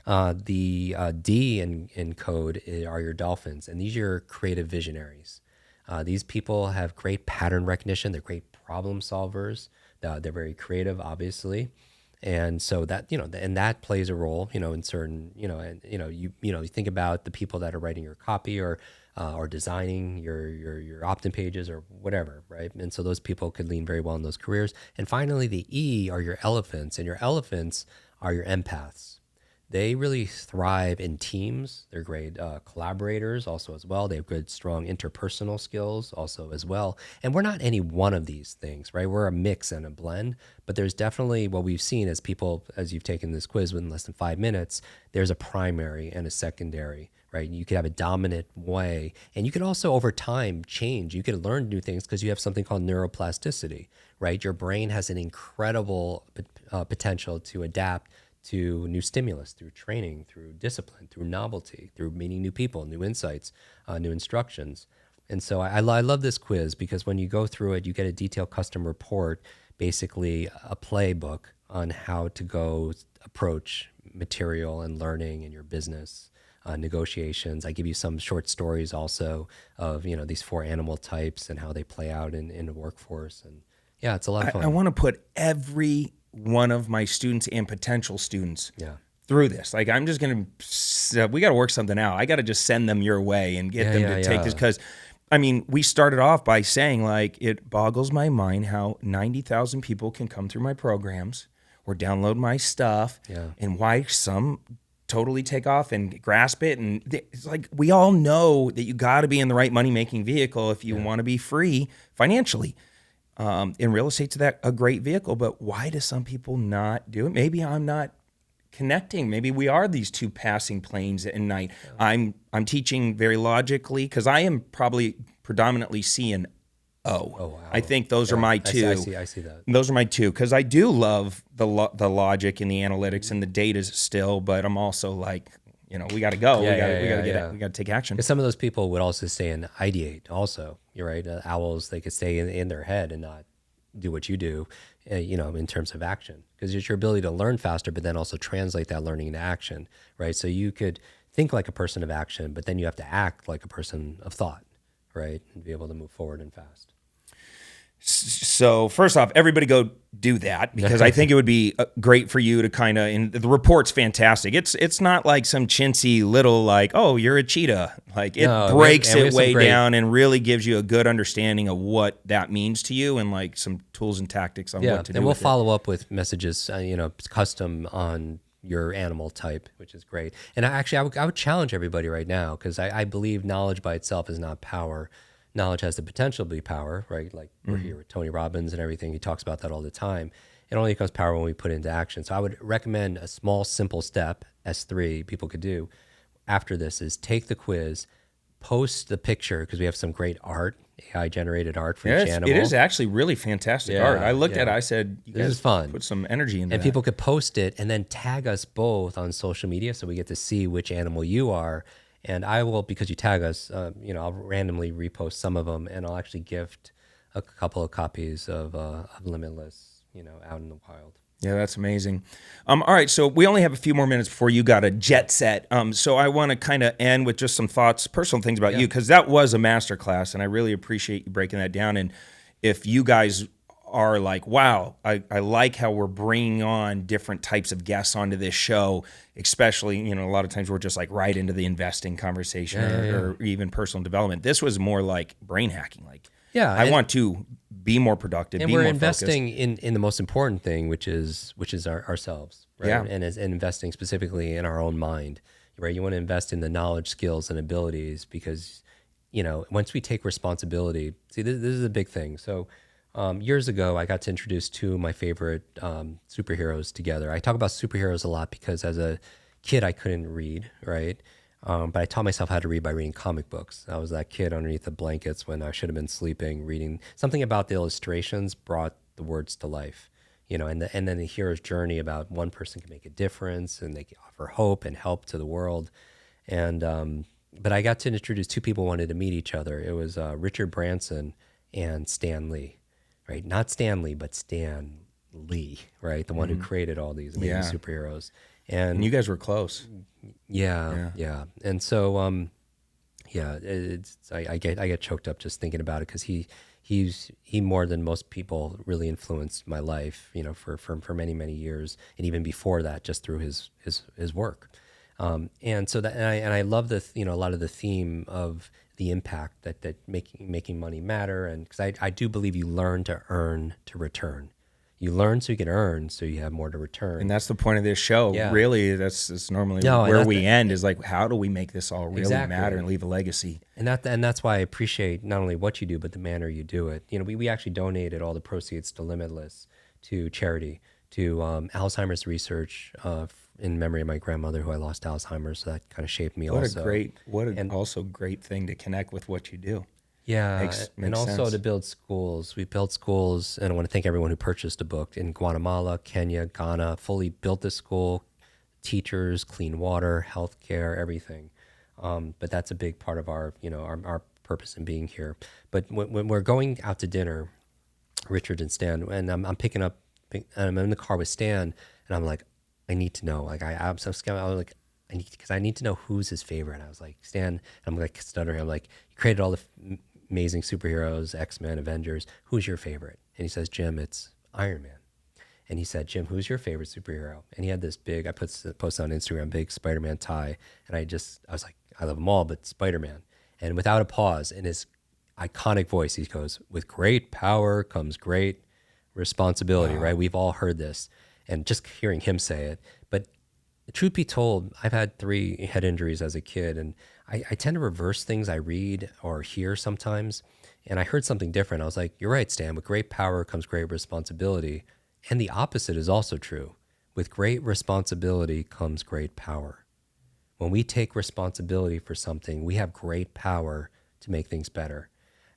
The D in code are your dolphins, and these are your creative visionaries. These people have great pattern recognition. They're great problem solvers. They're very creative, obviously. And so that, and that plays a role, in certain, you think about the people that are writing your copy or designing your opt-in pages or whatever, right? And so those people could lean very well in those careers. And finally, the E are your elephants, and your elephants are your empaths. They really thrive in teams. They're great collaborators also as well. They have good, strong interpersonal skills also as well. And we're not any one of these things, right? We're a mix and a blend, but there's definitely what we've seen as people, as you've taken this quiz within less than 5 minutes, there's a primary and a secondary, right? You could have a dominant way, and you could also over time change. You could learn new things because you have something called neuroplasticity, right? Your brain has an incredible potential to adapt to new stimulus, through training, through discipline, through novelty, through meeting new people, new insights, new instructions. And so I love this quiz because when you go through it, you get a detailed custom report, basically a playbook on how to go approach material and learning in your business, negotiations. I give you some short stories also of, these 4 animal types and how they play out in the workforce. And yeah, it's a lot of fun. I want to put every one of my students and potential students through this. Like, I'm just going to, we got to work something out. I got to just send them your way and get them to take this. Because, we started off by saying, like, it boggles my mind how 90,000 people can come through my programs or download my stuff and why some totally take off and grasp it. And it's like, we all know that you got to be in the right money-making vehicle if you want to be free financially. In real estate's a great vehicle, but why do some people not do it? Maybe I'm not connecting. Maybe we are these 2 passing planes at night. I'm teaching very logically because I am probably predominantly C and O. Oh, wow. I think those are my 2. I see that. Those are my 2 because I do love the logic and the analytics and the data still, but I'm also like, we got to go. We got to take action. Because some of those people would also stay and ideate also. You're right. Owls, they could stay in their head and not do what you do, in terms of action. Because it's your ability to learn faster, but then also translate that learning into action, right? So you could think like a person of action, but then you have to act like a person of thought, right? And be able to move forward and fast. So first off, everybody go do that because I think it would be great for you to kind of, and the report's fantastic. It's not like some chintzy little like, oh, you're a cheetah. Like it breaks it way down and really gives you a good understanding of what that means to you and like some tools and tactics on what to do. And we'll follow up with messages, custom on your animal type, which is great. And I would challenge everybody right now because I believe knowledge by itself is not power. Knowledge has the potential to be power, right? Like we're here with Tony Robbins and everything. He talks about that all the time. It only becomes power when we put it into action. So I would recommend a small, simple step, S3, people could do after this is take the quiz, post the picture, because we have some great art, AI-generated art for each animal. It is actually really fantastic art. I looked at it, I said, this is fun. Put some energy into and people could post it and then tag us both on social media so we get to see which animal you are. And I will, because you tag us, I'll randomly repost some of them, and I'll actually gift a couple of copies of Limitless, out in the wild. Yeah, that's amazing. All right, so we only have a few more minutes before you got a jet set. So I want to kind of end with just some thoughts, personal things about you, because that was a masterclass, and I really appreciate you breaking that down. And if you guys are like, wow, I like how we're bringing on different types of guests onto this show, especially, a lot of times we're just like right into the investing conversation or even personal development. This was more like brain hacking. Like, I want to be more productive, and be we're more investing focused. in the most important thing, which is ourselves, right? Yeah. And investing specifically in our own mind, right? You want to invest in the knowledge, skills, and abilities because, once we take responsibility, see, this is a big thing. So, years ago, I got to introduce 2 of my favorite superheroes together. I talk about superheroes a lot because as a kid, I couldn't read, right? But I taught myself how to read by reading comic books. I was that kid underneath the blankets when I should have been sleeping, reading. Something about the illustrations brought the words to life, and then the hero's journey about one person can make a difference and they can offer hope and help to the world. And but I got to introduce two people who wanted to meet each other. It was Richard Branson and Stan Lee, right? Not Stan Lee, but Stan Lee, right? The one who created all these amazing superheroes. And you guys were close. Yeah. And so, I get choked up just thinking about it, because he more than most people really influenced my life, for many, many years, and even before that, just through his work. And so that, and I love a lot of the theme of the impact that making money matter. And because I do believe you learn to earn to return. You learn so you can earn, so you have more to return. And that's the point of this show. Yeah. Really, that's normally where we end, is like, how do we make this all really matter and leave a legacy? And that's why I appreciate not only what you do, but the manner you do it. We actually donated all the proceeds to Limitless, to charity, to Alzheimer's research, in memory of my grandmother who I lost to Alzheimer's. So that kind of shaped me also. Also great thing to connect with what you do. Yeah, makes and also sense. to build schools. We built schools, and I want to thank everyone who purchased a book in Guatemala, Kenya, Ghana. Fully built the school, teachers, clean water, healthcare, everything. But that's a big part of our purpose in being here. But when we're going out to dinner, Richard and Stan, and I'm picking up, and I'm in the car with Stan, and I'm like, I need to know. Like I'm so scared. I was like, I need to know who's his favorite. And I was like, Stan, and I'm like stuttering. I'm like, you created all the amazing superheroes, X-Men, Avengers. Who's your favorite? And he says, Jim, it's Iron Man. And he said, Jim, who's your favorite superhero? And he had this big, I posted on Instagram, big Spider-Man tie. And I was like, I love them all, but Spider-Man. And without a pause, in his iconic voice, he goes, with great power comes great responsibility, right? We've all heard this. And just hearing him say it. But truth be told, I've had 3 head injuries as a kid, and I tend to reverse things I read or hear sometimes. And I heard something different. I was like, you're right, Stan, with great power comes great responsibility. And the opposite is also true. With great responsibility comes great power. When we take responsibility for something, we have great power to make things better.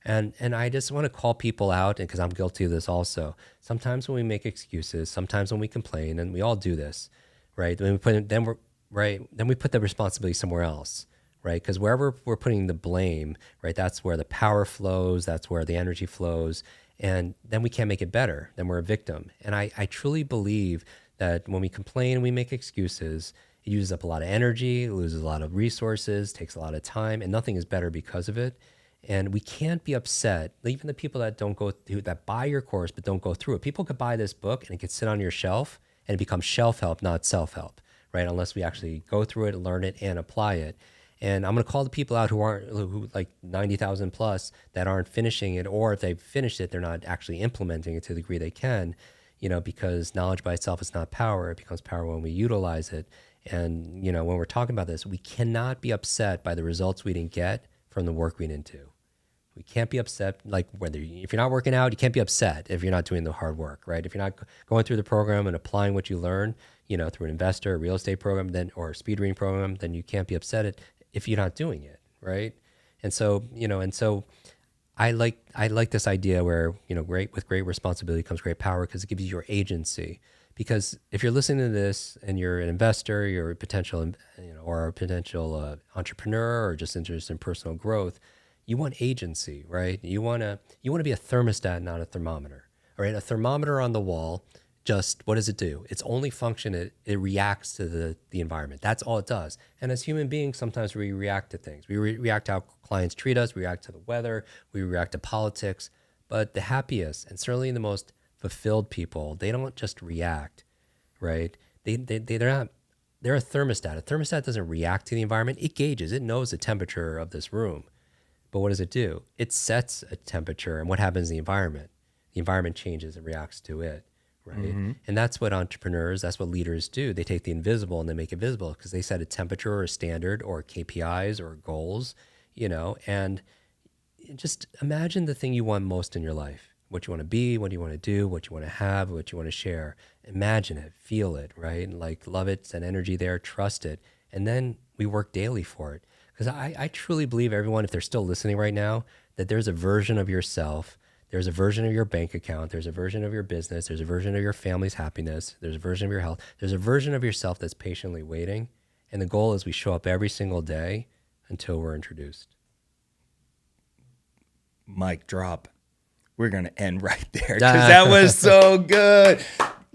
And I just want to call people out, and because I'm guilty of this also. Sometimes when we make excuses, sometimes when we complain, and we all do this, right? Then we put the responsibility somewhere else, right? Because wherever we're putting the blame, right, that's where the power flows, that's where the energy flows, and then we can't make it better. Then we're a victim. And I truly believe that when we complain and we make excuses, it uses up a lot of energy, it loses a lot of resources, takes a lot of time, and nothing is better because of it. And we can't be upset. Even the people that buy your course but don't go through it. People could buy this book and it could sit on your shelf and it becomes shelf help, not self-help, right? Unless we actually go through it, learn it, and apply it. And I'm going to call the people out who like 90,000 plus that aren't finishing it, or if they've finished it, they're not actually implementing it to the degree they can, because knowledge by itself is not power. It becomes power when we utilize it. And, when we're talking about this, we cannot be upset by the results we didn't get from the work we didn't do. We can't be upset, like if you're not working out, you can't be upset if you're not doing the hard work, right? If you're not going through the program and applying what you learn, through an investor, a real estate program, or a speed reading program, then you can't be upset if you're not doing it, right? And so, I like this idea where, with great responsibility comes great power, because it gives you your agency. Because if you're listening to this and you're an investor, you're a potential, or a potential entrepreneur, or just interested in personal growth, you want agency, right? You want to be a thermostat, not a thermometer. All right, a thermometer on the wall, just what does it do? Its only function, it reacts to the environment. That's all it does. And as human beings, sometimes we react to things. We react to how clients treat us. We react to the weather. We react to politics. But the happiest, and certainly the most fulfilled people, they don't just react, right? They're not. They're a thermostat. A thermostat doesn't react to the environment. It gauges. It knows the temperature of this room. But what does it do? It sets a temperature, and what happens in the environment? The environment changes and reacts to it, right? Mm-hmm. And that's what entrepreneurs, that's what leaders do. They take the invisible and they make it visible, because they set a temperature or a standard or KPIs or goals, and just imagine the thing you want most in your life, what you want to be, what you want to do, what you want to have, what you want to share. Imagine it, feel it, right? And love it, send energy there, trust it. And then we work daily for it. Because I truly believe, everyone, if they're still listening right now, that there's a version of yourself, there's a version of your bank account, there's a version of your business, there's a version of your family's happiness, there's a version of your health, there's a version of yourself that's patiently waiting. And the goal is we show up every single day until we're introduced. Mic drop. We're going to end right there because that was so good.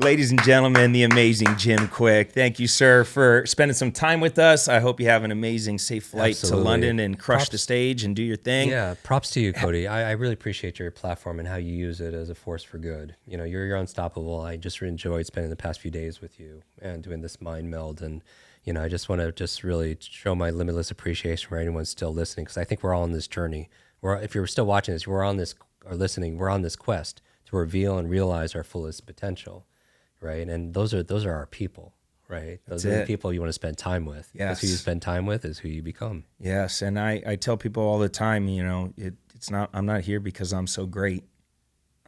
Ladies and gentlemen, the amazing Jim Kwik. Thank you, sir, for spending some time with us. I hope you have an amazing, safe flight Absolutely. to London and crush the stage and do your thing. Yeah, props to you, Cody. I really appreciate your platform and how you use it as a force for good. You're unstoppable. I just enjoyed spending the past few days with you and doing this mind meld. And, I just want to really show my limitless appreciation for anyone still listening, because I think we're all on this journey. If you're still watching this, we're on this or listening, we're on this quest to reveal and realize our fullest potential. Right. And those are our people, right? Those are the people you want to spend time with. Yes. Because who you spend time with is who you become. Yes. And I tell people all the time, I'm not here because I'm so great.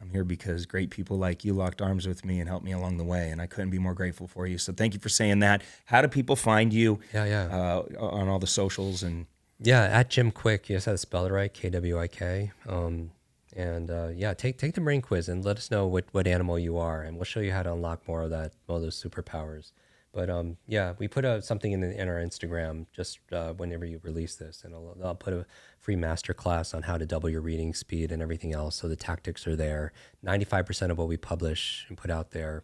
I'm here because great people like you locked arms with me and helped me along the way. And I couldn't be more grateful for you. So thank you for saying that. How do people find you on all the socials? And at Jim Kwik. Yes, I spelled it right. Kwik. Take the brain quiz and let us know what animal you are, and we'll show you how to unlock more of those superpowers. But we put something in our Instagram just whenever you release this, and I'll put a free masterclass on how to double your reading speed and everything else. So the tactics are there. 95% of what we publish and put out there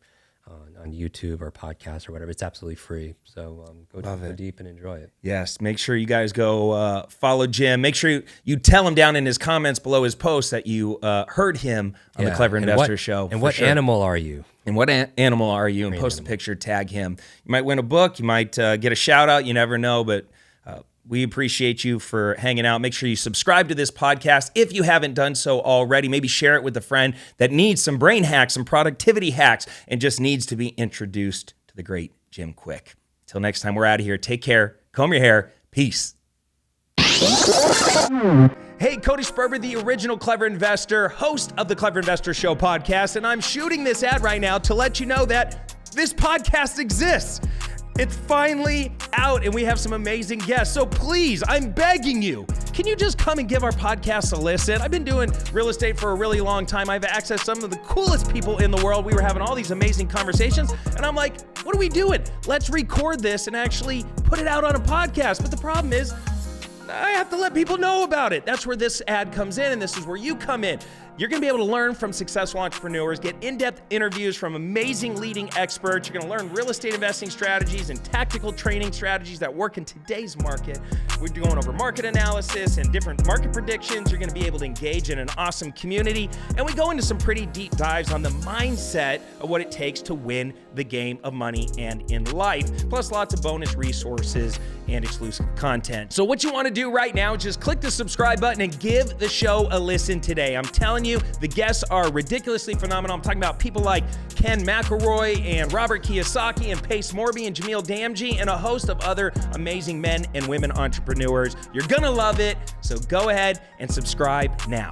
on YouTube or podcast or whatever, it's absolutely free. So go deep and enjoy it. Yes, make sure you guys go follow Jim. Make sure you tell him down in his comments below his post that you heard him on the Clever Investor Show. And what animal are you? And what animal are you? And post a picture, tag him. You might win a book. You might get a shout out. You never know, but we appreciate you for hanging out. Make sure you subscribe to this podcast if you haven't done so already. Maybe share it with a friend that needs some brain hacks, some productivity hacks, and just needs to be introduced to the great Jim Kwik. Till next time, we're out of here. Take care. Comb your hair. Peace. Hey, Cody Sperber, the original Clever Investor, host of the Clever Investor Show podcast, and I'm shooting this ad right now to let you know that this podcast exists. It's finally out, and we have some amazing guests. So please, I'm begging you, can you just come and give our podcast a listen? I've been doing real estate for a really long time. I've accessed some of the coolest people in the world. We were having all these amazing conversations, and I'm like, what are we doing? Let's record this and actually put it out on a podcast. But the problem is, I have to let people know about it. That's where this ad comes in, and this is where you come in. You're going to be able to learn from successful entrepreneurs, get in-depth interviews from amazing leading experts. You're going to learn real estate investing strategies and tactical training strategies that work in today's market. We're going over market analysis and different market predictions. You're going to be able to engage in an awesome community. And we go into some pretty deep dives on the mindset of what it takes to win the game of money and in life, plus lots of bonus resources and exclusive content. So what you want to do right now is just click the subscribe button and give the show a listen today. I'm telling you, the guests are ridiculously phenomenal. I'm talking about people like Ken McElroy and Robert Kiyosaki and Pace Morby and Jamil Damji and a host of other amazing men and women entrepreneurs. You're gonna love it, so go ahead and subscribe now.